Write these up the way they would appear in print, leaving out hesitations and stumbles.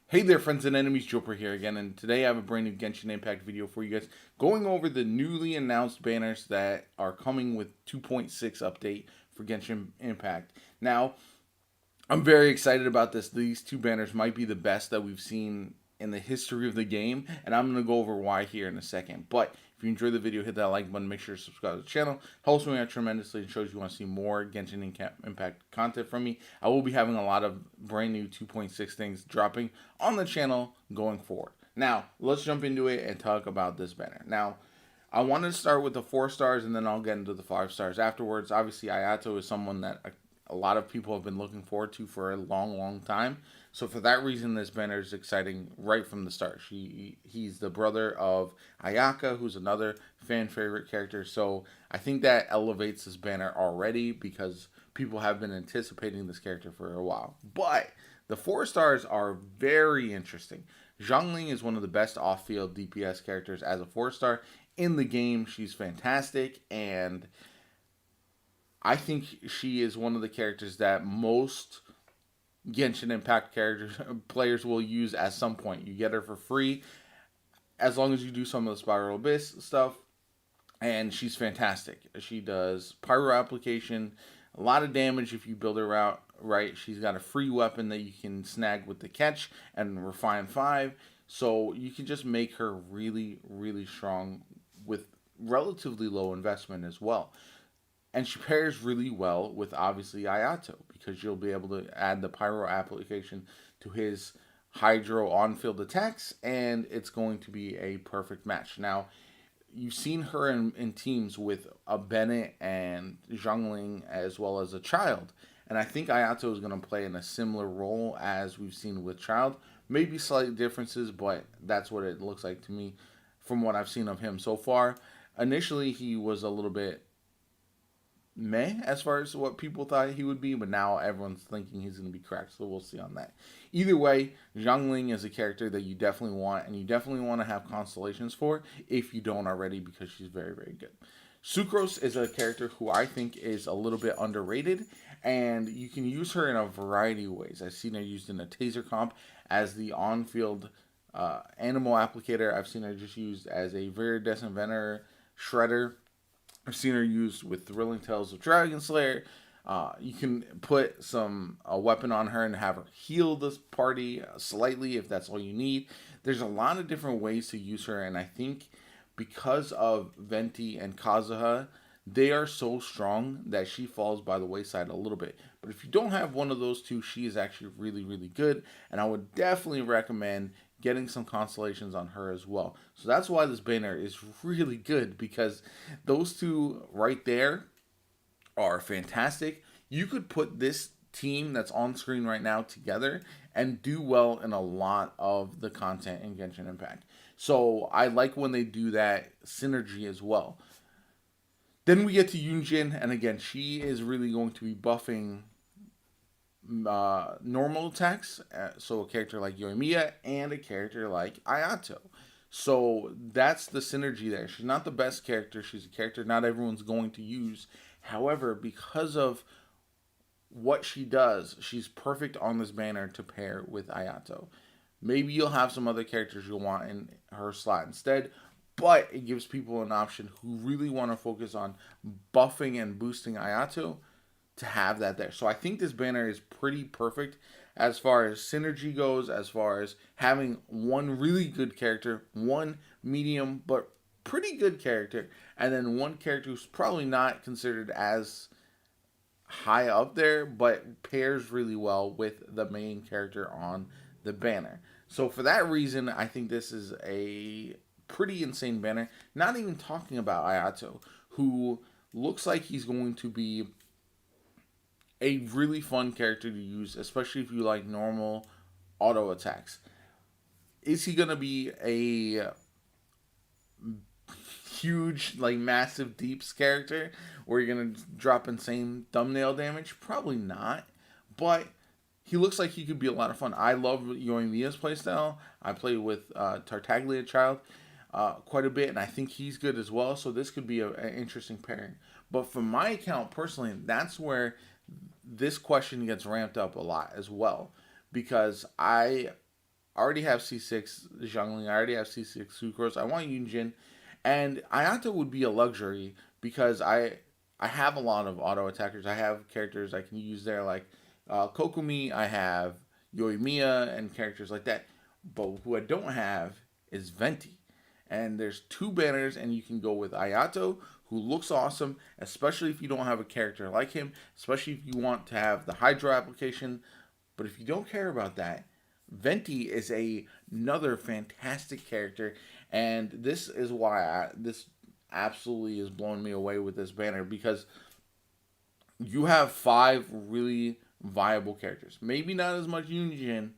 Hey there, friends and enemies, Joper here again, and today I have a brand new Genshin Impact video for you guys, going over the newly announced banners that are coming with 2.6 update for Genshin Impact. Now, I'm very excited about this. These two banners might be the best that we've seen in the history of the game, and I'm going to go over why here in a second. But if you enjoyed the video, hit that like button, make sure to subscribe to the channel. Helps me out tremendously and shows you want to see more Genshin Impact content from me. I will be having a lot of brand new 2.6 things dropping on the channel going forward. Now, let's jump into it and talk about this banner. Now, I wanted to start with the 4 stars and then I'll get into the 5 stars afterwards. Obviously, Ayato is someone that a lot of people have been looking forward to for a long time. So for that reason, this banner is exciting right from the start. He's the brother of Ayaka, who's another fan favorite character. So I think that elevates this banner already because people have been anticipating this character for a while. But the 4 stars are very interesting. Zhang Ling is one of the best off-field DPS characters as a 4 star in the game. She's fantastic, and I think she is one of the characters that most Genshin Impact characters players will use at some point. You get her for free as long as you do some of the Spiral Abyss stuff, and she's fantastic. She does pyro application, a lot of damage if you build her out right. She's got a free weapon that you can snag with the catch and refine 5, so you can just make her really strong with relatively low investment as well. And she pairs really well with obviously Ayato because you'll be able to add the pyro application to his hydro on field attacks, and it's going to be a perfect match. Now, you've seen her in teams with a Bennett and Zhang Ling as well as a Child. And I think Ayato is going to play in a similar role as we've seen with Child. Maybe slight differences, but that's what it looks like to me from what I've seen of him so far. Initially, he was a little bit meh as far as what people thought he would be, but now everyone's thinking he's going to be cracked, so we'll see on that. Either way, Zhang Ling is a character that you definitely want, and you definitely want to have constellations for if you don't already, because she's very good. Sucrose is a character who I think is a little bit underrated, and you can use her in a variety of ways. I've seen her used in a taser comp as the on-field animal applicator. I've seen her just used as a Viridescent Vener shredder. I've seen her used with Thrilling Tales of Dragon Slayer. You can put some a weapon on her and have her heal this party slightly if that's all you need. There's a lot of different ways to use her, and I think because of Venti and Kazuha, they are so strong that she falls by the wayside a little bit. But if you don't have one of those two, she is actually really good, and I would definitely recommend getting some constellations on her as well. So that's why this banner is really good, because those two right there are fantastic. You could put this team that's on screen right now together and do well in a lot of the content in Genshin Impact. So I like when they do that synergy as well. Then we get to Yoon Jin, and again, she is really going to be buffing normal attacks, so a character like Yoimiya and a character like Ayato. So that's the synergy there. She's not the best character. She's a character not everyone's going to use. However, because of what she does, she's perfect on this banner to pair with Ayato. Maybe you'll have some other characters you'll want in her slot instead, but it gives people an option who really want to focus on buffing and boosting Ayato to have that there. So I think this banner is pretty perfect as far as synergy goes, as far as having one really good character, one medium but pretty good character, and then one character who's probably not considered as high up there but pairs really well with the main character on the banner. So for that reason, I think this is a pretty insane banner. Not even talking about Ayato, who looks like he's going to be a really fun character to use, especially if you like normal auto attacks. Is he going to be a huge, like massive deeps character where you're going to drop insane thumbnail damage? Probably not. But he looks like he could be a lot of fun. I love Yoimiya's playstyle. I play with Tartaglia Child quite a bit, and I think he's good as well. So this could be an interesting pairing. But for my account personally, that's where this question gets ramped up a lot as well, because I I already have C6 Zhang Ling. I already have C6 Sucrose. I want Yoon Jin. And Ayato would be a luxury because I have a lot of auto attackers. I have characters I can use there like Kokumi. I have Yoimiya and characters like that. But who I don't have is Venti. And there's two banners, and you can go with Ayato, who looks awesome, especially if you don't have a character like him, especially if you want to have the Hydro application. But if you don't care about that, Venti is another fantastic character, and this is why this absolutely is blowing me away with this banner because you have five really viable characters. Maybe not as much Yoon Jin,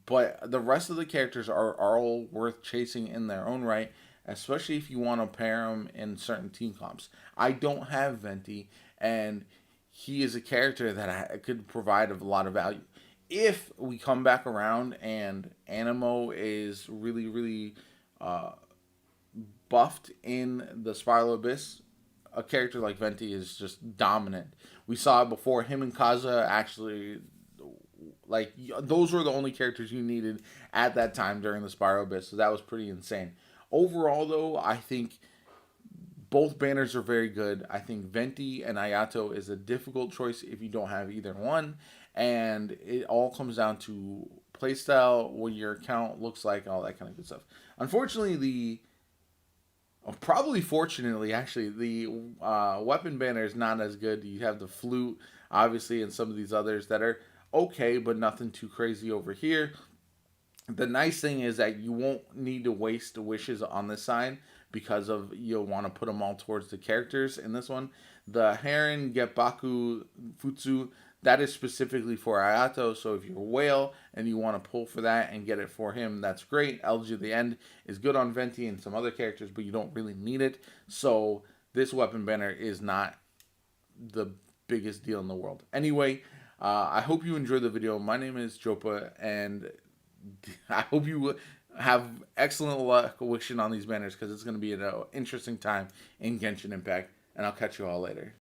but the rest of the characters are all worth chasing in their own right, especially if you want to pair them in certain team comps. I don't have Venti, and he is a character that I could provide a lot of value. If we come back around and Animo is really, really buffed in the Spiral Abyss, a character like Venti is just dominant. We saw it before. Him and Kaza actually, like, those were the only characters you needed at that time during the Spiral Abyss, so that was pretty insane. Overall, though, I think both banners are very good. I think Venti and Ayato is a difficult choice if you don't have either one, and it all comes down to playstyle, what your account looks like, all that kind of good stuff. Unfortunately, probably fortunately, actually, the weapon banner is not as good. You have the flute, obviously, and some of these others that are okay, but nothing too crazy over here. The nice thing is that you won't need to waste wishes on this side because of you'll want to put them all towards the characters in this one. The Heron Getbaku Futsu, that is specifically for Ayato, so if you're a whale and you want to pull for that and get it for him, that's great. Elegy of the End is good on Venti and some other characters, but you don't really need it. So this weapon banner is not the biggest deal in the world. Anyway, I hope you enjoyed the video. My name is Jopa, and I hope you have excellent luck wishing on these banners because it's going to be an interesting time in Genshin Impact, and I'll catch you all later.